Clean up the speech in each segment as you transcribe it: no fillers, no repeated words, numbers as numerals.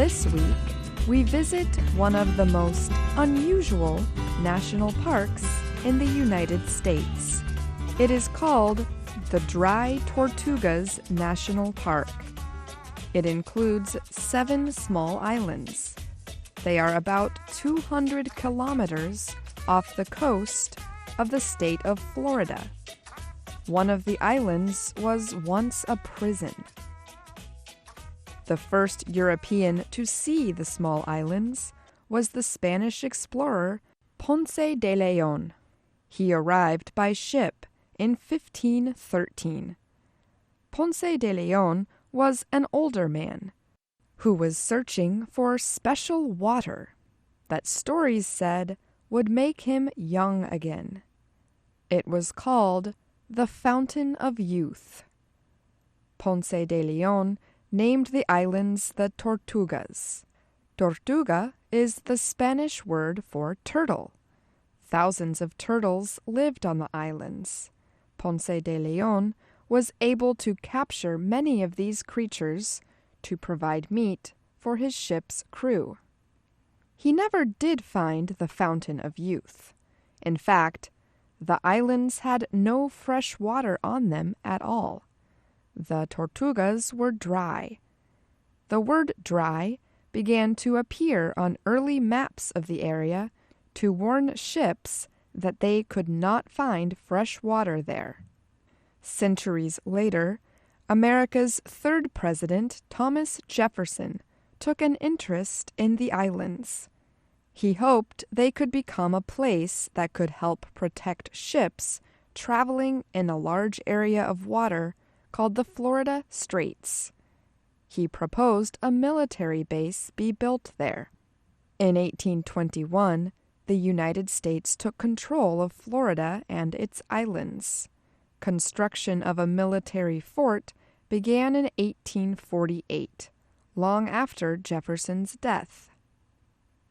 This week, we visit one of the most unusual national parks in the United States. It is called the Dry Tortugas National Park. It includes 7 small islands. They are about 200 kilometers off the coast of the state of Florida. One of the islands was once a prison. The first European to see the small islands was the Spanish explorer Ponce de León. He arrived by ship in 1513. Ponce de León was an older man who was searching for special water that stories said would make him young again. It was called the Fountain of Youth. Ponce de León named the islands the Tortugas. Tortuga is the Spanish word for turtle. Thousands of turtles lived on the islands. Ponce de León was able to capture many of these creatures to provide meat for his ship's crew. He never did find the Fountain of Youth. In fact, the islands had no fresh water on them at all. The Tortugas were dry. The word dry began to appear on early maps of the area to warn ships that they could not find fresh water there. Centuries later, America's 3rd president, Thomas Jefferson, took an interest in the islands. He hoped they could become a place that could help protect ships traveling in a large area of water called the Florida Straits. He proposed a military base be built there. In 1821, the United States took control of Florida and its islands. Construction of a military fort began in 1848, long after Jefferson's death.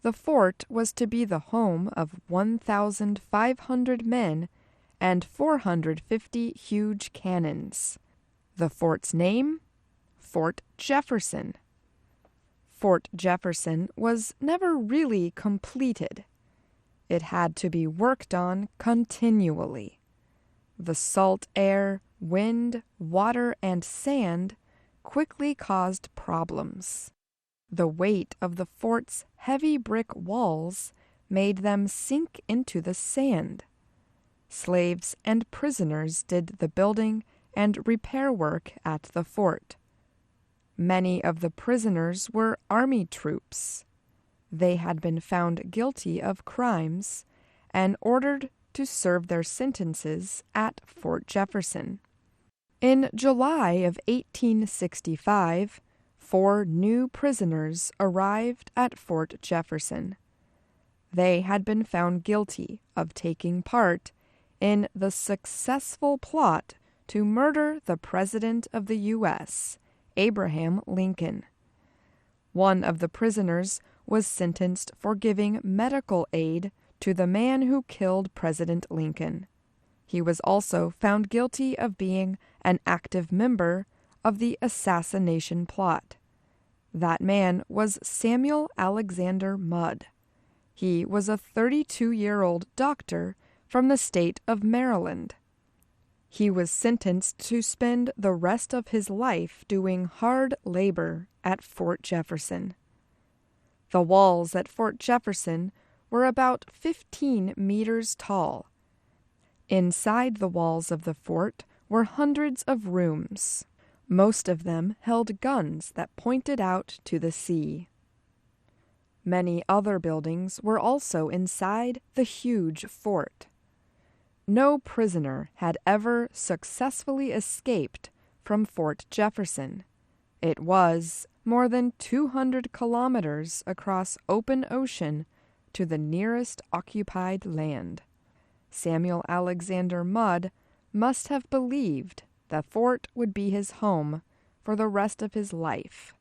The fort was to be the home of 1,500 men and 450 huge cannons. The fort's name? Fort Jefferson. Fort Jefferson was never really completed. It had to be worked on continually. The salt air, wind, water, and sand quickly caused problems. The weight of the fort's heavy brick walls made them sink into the sand. Slaves and prisoners did the building and repair work at the fort. Many of the prisoners were army troops. They had been found guilty of crimes and ordered to serve their sentences at Fort Jefferson. In July of 1865, 4 new prisoners arrived at Fort Jefferson. They had been found guilty of taking part in the successful plot to murder the President of the U.S., Abraham Lincoln. One of the prisoners was sentenced for giving medical aid to the man who killed President Lincoln. He was also found guilty of being an active member of the assassination plot. That man was Samuel Alexander Mudd. He was a 32-year-old doctor from the state of Maryland. He was sentenced to spend the rest of his life doing hard labor at Fort Jefferson. The walls at Fort Jefferson were about 15 meters tall. Inside the walls of the fort were hundreds of rooms. Most of them held guns that pointed out to the sea. Many other buildings were also inside the huge fort. No prisoner had ever successfully escaped from Fort Jefferson. It was more than 200 kilometers across open ocean to the nearest occupied land. Samuel Alexander Mudd must have believed the fort would be his home for the rest of his life,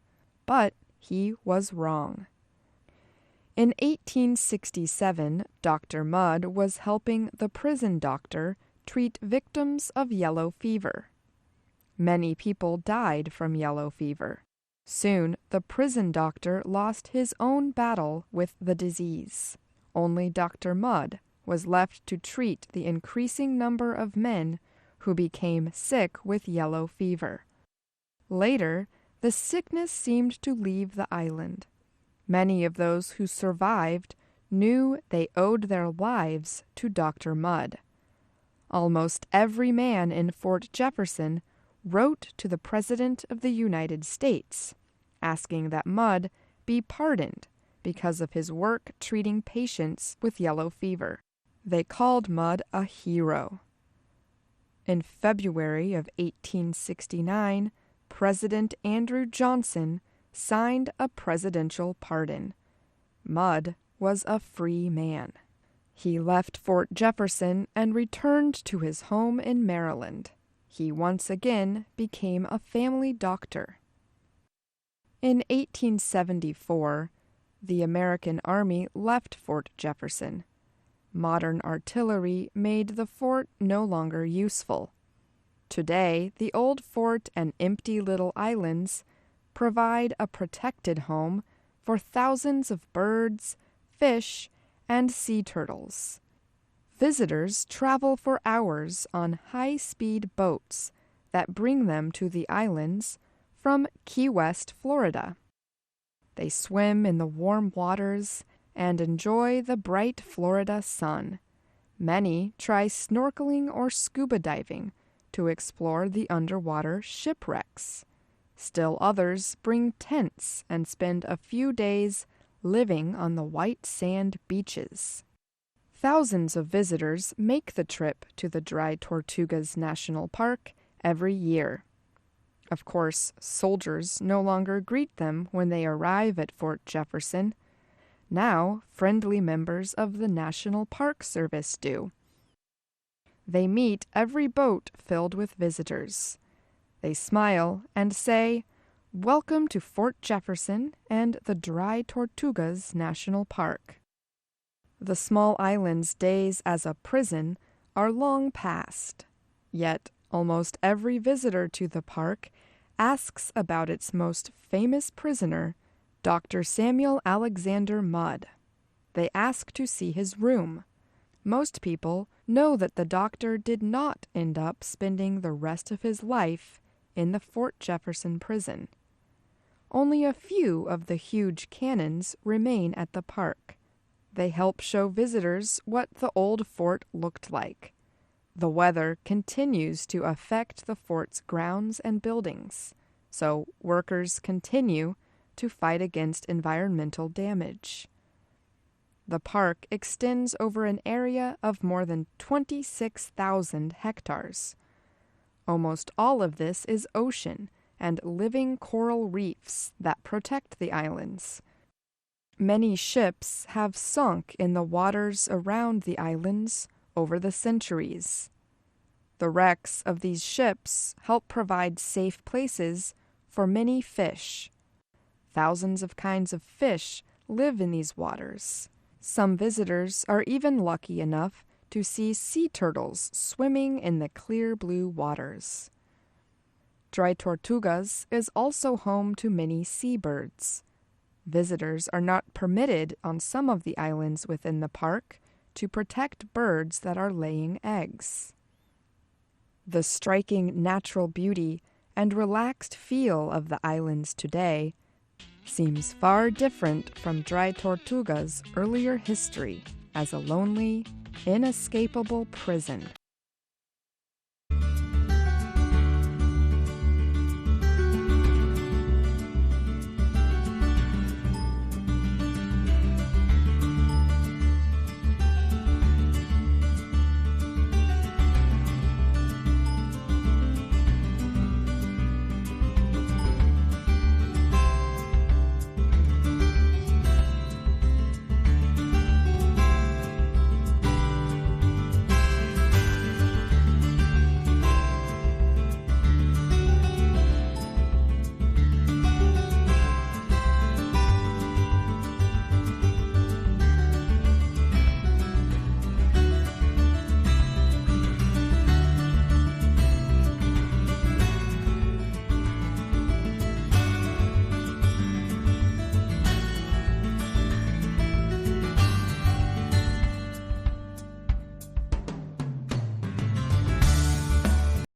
but he was wrong. In 1867, Dr. Mudd was helping the prison doctor treat victims of yellow fever. Many people died from yellow fever. Soon, the prison doctor lost his own battle with the disease. Only Dr. Mudd was left to treat the increasing number of men who became sick with yellow fever. Later, the sickness seemed to leave the island. Many of those who survived knew they owed their lives to Dr. Mudd. Almost every man in Fort Jefferson wrote to the President of the United States, asking that Mudd be pardoned because of his work treating patients with yellow fever. They called Mudd a hero. In February of 1869, President Andrew Johnson signed a presidential pardon. Mudd was a free man. He left Fort Jefferson and returned to his home in Maryland. He once again became a family doctor. In 1874, the American Army left Fort Jefferson. Modern artillery made the fort no longer useful. Today, the old fort and empty little islands provide a protected home for thousands of birds, fish, and sea turtles. Visitors travel for hours on high-speed boats that bring them to the islands from Key West, Florida. They swim in the warm waters and enjoy the bright Florida sun. Many try snorkeling or scuba diving to explore the underwater shipwrecks. Still others bring tents and spend a few days living on the white sand beaches. Thousands of visitors make the trip to the Dry Tortugas National Park every year. Of course, soldiers no longer greet them when they arrive at Fort Jefferson. Now, friendly members of the National Park Service do. They meet every boat filled with visitors. They smile and say, "Welcome to Fort Jefferson and the Dry Tortugas National Park." The small island's days as a prison are long past. Yet, almost every visitor to the park asks about its most famous prisoner, Dr. Samuel Alexander Mudd. They ask to see his room. Most people know that the doctor did not end up spending the rest of his life in the Fort Jefferson prison. Only a few of the huge cannons remain at the park. They help show visitors what the old fort looked like. The weather continues to affect the fort's grounds and buildings, so workers continue to fight against environmental damage. The park extends over an area of more than 26,000 hectares. Almost all of this is ocean and living coral reefs that protect the islands. Many ships have sunk in the waters around the islands over the centuries. The wrecks of these ships help provide safe places for many fish. Thousands of kinds of fish live in these waters. Some visitors are even lucky enough to see sea turtles swimming in the clear blue waters. Dry Tortugas is also home to many seabirds. Visitors are not permitted on some of the islands within the park to protect birds that are laying eggs. The striking natural beauty and relaxed feel of the islands today seems far different from Dry Tortuga's earlier history as a lonely, inescapable prison.